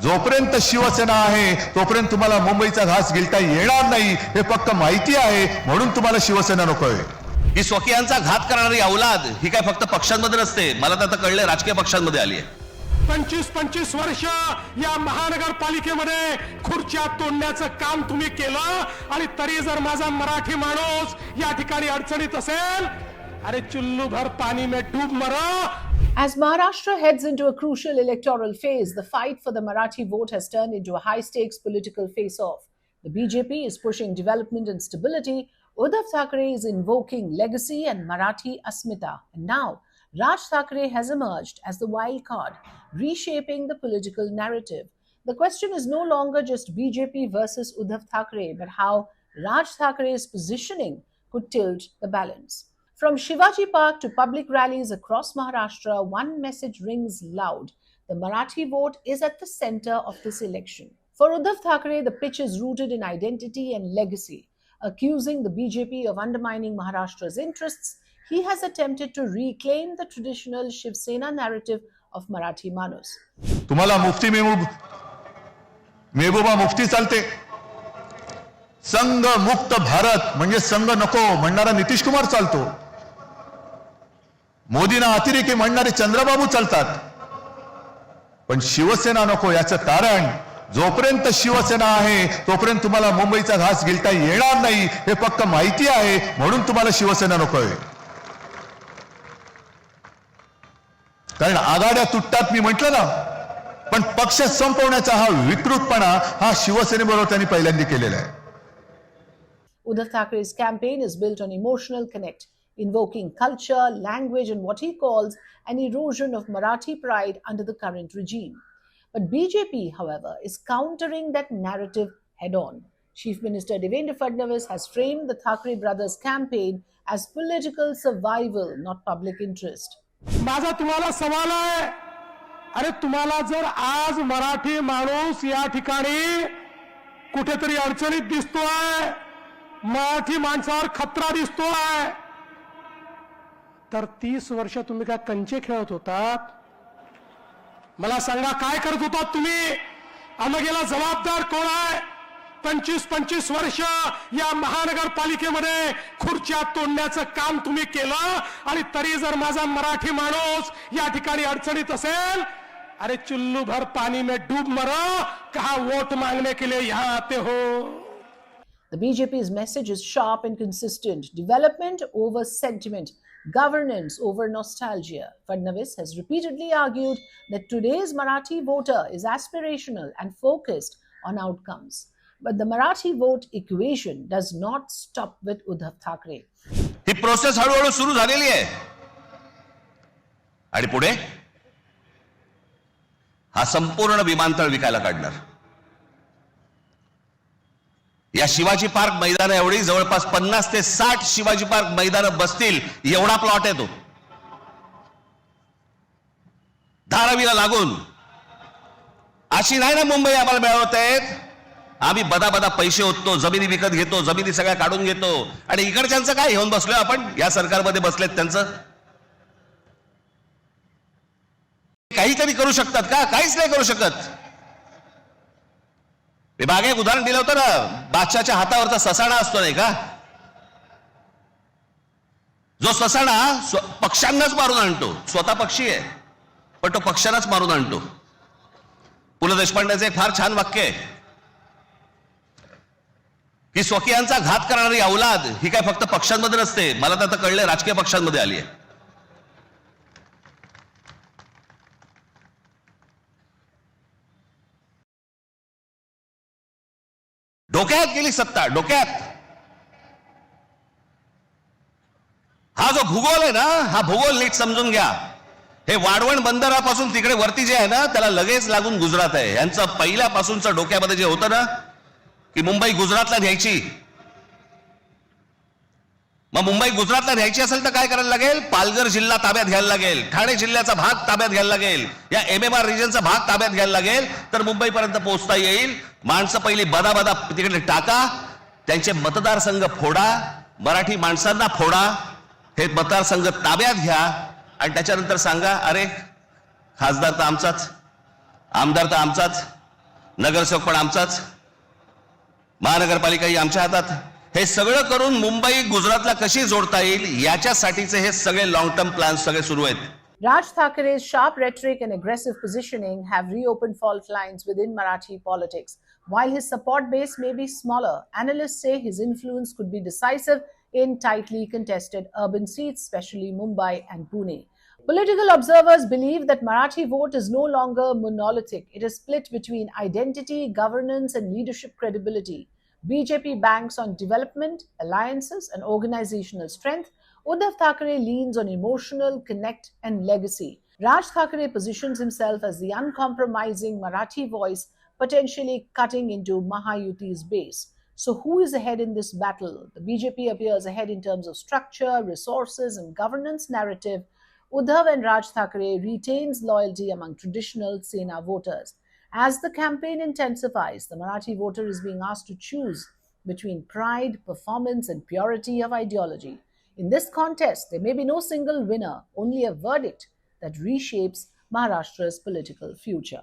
जोपर्यंत शिवसेना आहे तोपर्यंत तुम्हाला मुंबईचा घास गिळता येणार नाही हे पक्क माहिती आहे, म्हणून तुम्हाला शिवसेना नकोय। ही स्वकीयांचा घात करणारी औलाद ही काय फक्त पक्षांमध्ये नसते, मला तर आता कळलं राजकीय पक्षांमध्ये आली आहे। 25 वर्ष या महानगरपालिकेमध्ये खुर्च्या तोडण्याचं काम तुम्ही केलं आणि तरी जर माझा मराठी माणूस या ठिकाणी अडचणीत असेल, अरे चुल्लू भर पानी में डूब मरो। As Maharashtra heads into a crucial electoral phase, the fight for the Marathi vote has turned into a high-stakes political face-off. The BJP is pushing development and stability. Uddhav Thackeray is invoking legacy and Marathi asmita. And now, Raj Thackeray has emerged as the wild card, reshaping the political narrative. The question is no longer just BJP versus Uddhav Thackeray, but how Raj Thackeray's positioning could tilt the balance. From Shivaji Park to public rallies across Maharashtra, one message rings loud. The Marathi vote is at the center of this election. For Uddhav Thackeray, the pitch is rooted in identity and legacy. Accusing the BJP of undermining Maharashtra's interests, he has attempted to reclaim the traditional Shiv Sena narrative of Marathi Manus. तुम्हाला मुफ्ती मेहबूबा मुफ्ती चालते, संघ मुक्त भारत म्हणजे संघ नको म्हणणारा नितीश कुमार चालतो, मोदींना अतिरेकी म्हणणारे चंद्रबाबू चालतात, पण शिवसेना नको। याचं कारण जोपर्यंत शिवसेना आहे तोपर्यंत तुम्हाला मुंबईचा घास गिळता येणार नाही हे पक्क माहिती आहे, म्हणून तुम्हाला शिवसेना नकोय। कारण आघाड्या तुटतात मी म्हटलं ना, पण पक्ष संपवण्याचा हा विकृतपणा हा शिवसेनेबरोबर त्यांनी पहिल्यांदा केलेला आहे। Uddhav Thackeray's campaign is built on emotional connect, invoking culture, language, and what he calls an erosion of Marathi pride under the current regime. But BJP, however, is countering that narrative head-on. Chief Minister Devendra Fadnavis has framed the Thackeray brothers' campaign as political survival, not public interest. माझा तुम्हाला सवाल आहे, अरे तुम्हाला जर आज मराठी माणूस या ठिकाणी कुठेतरी अडचणीत दिसतोय, मराठी माणसावर खतरा दिसतोय, तर 30 वर्ष तुम्ही काय कंचे खेळत होतात? मला सांगा, काय करत होतात तुम्ही? आमगेला जबाबदार कोण आहे? 25 वर्ष या महानगरपालिकेमध्ये खुर्च्या तोडण्याचं काम तुम्ही केलं आणि तरी जर माझा मराठी माणूस या ठिकाणी अडचणीत असेल, अरे चुल्लू भर पानी में डूब मरो, कहा वोट मांगने के लिए यहां आते हो। The BJP's message is sharp and consistent. Development over sentiment, governance over nostalgia. Fadnavis has repeatedly argued that today's Marathi voter is aspirational and focused on outcomes. But the Marathi vote equation does not stop with Uddhav Thackeray. He process हळूहळू सुरू झालेली आहे आणि पुढे हा संपूर्ण विमानतळ विकायला काढणार। या शिवाजी पार्क मैदान एवढी जवळपास 50 ते 60 शिवाजी पार्क मैदान बसतील एवढा प्लॉट आहे तो, धारावीला लागून। अशी नाही ना मुंबई आम्हाला मिळवत आहेत, आम्ही बदा पैसे होतो, जमिनी विकत घेतो, जमिनी सगळ्या काढून घेतो आणि इकडच्यांचं काय घेऊन बसलोय आपण? या सरकारमध्ये बसलेत त्यांचं काहीतरी करू शकतात का? काहीच नाही करू शकत। मी मागे एक उदाहरण दिलं होतं ना, बादशाच्या हातावरचा ससाणा असतो नाही का, जो ससाणा पक्ष्यांनाच मारून आणतो, स्वतः पक्षी आहे पण तो पक्ष्यांनाच मारून आणतो। पु ल देशपांडेचं एक फार छान वाक्य आहे की स्वकीयांचा घात करणारी औलाद ही काय फक्त पक्षांमध्ये नसते, मला तर आता कळलं राजकीय पक्षांमध्ये आली आहे। डोक्यात गेली सत्ता, डोक्यात। हा जो भूगोल आहे ना, हा भूगोल नीट समजून घ्या। हे वाढवण बंदरापासून तिकडे वरती जे आहे ना, त्याला लगेच लागून गुजरात आहे। यांचं पहिल्यापासूनचं डोक्यामध्ये जे होतं ना की मुंबई गुजरातला न्यायची, मग मुंबई गुजरातला न्यायची असेल तर काय करायला लागेल? पालघर जिल्हा ताब्यात घ्यायला लागेल, ठाणे जिल्ह्याचा भाग ताब्यात घ्यायला लागेल, या MMR रिजनचा भाग ताब्यात घ्यायला लागेल, तर मुंबईपर्यंत पोहोचता येईल। माणसं पहिली बदा तिकडे टाका, त्यांचे मतदारसंघ फोडा, मराठी माणसांना फोडा, हे मतदारसंघ ताब्यात घ्या आणि त्याच्यानंतर सांगा, अरे खासदार तर आमचाच, आमदार तर आमचाच, नगरसेवक पण आमचाच, महानगरपालिकाही आमच्या हातात. हे सगळं करून मुंबई गुजरातला कशी जोडता येईल याच्यासाठीचे हे सगळे लॉंग टर्म प्लॅन सगळे सुरू आहेत. Raj Thackeray's sharp rhetoric and aggressive positioning have reopened fault lines within Marathi politics. While his support base may be smaller, analysts say his influence could be decisive in tightly contested urban seats, especially Mumbai and Pune. Political observers believe that Marathi vote is no longer monolithic. It is split between identity, governance, and leadership credibility. BJP banks on development, alliances, and organizational strength. Uddhav Thackeray leans on emotional connect and legacy. Raj Thackeray positions himself as the uncompromising Marathi voice, potentially cutting into Mahayuti's base. So who is ahead in this battle? The BJP appears ahead in terms of structure, resources, and governance narrative. Uddhav and Raj Thackeray retains loyalty among traditional Sena voters. As the campaign intensifies, the Marathi voter is being asked to choose between pride, performance, and purity of ideology. In this contest, there may be no single winner, only a verdict that reshapes Maharashtra's political future.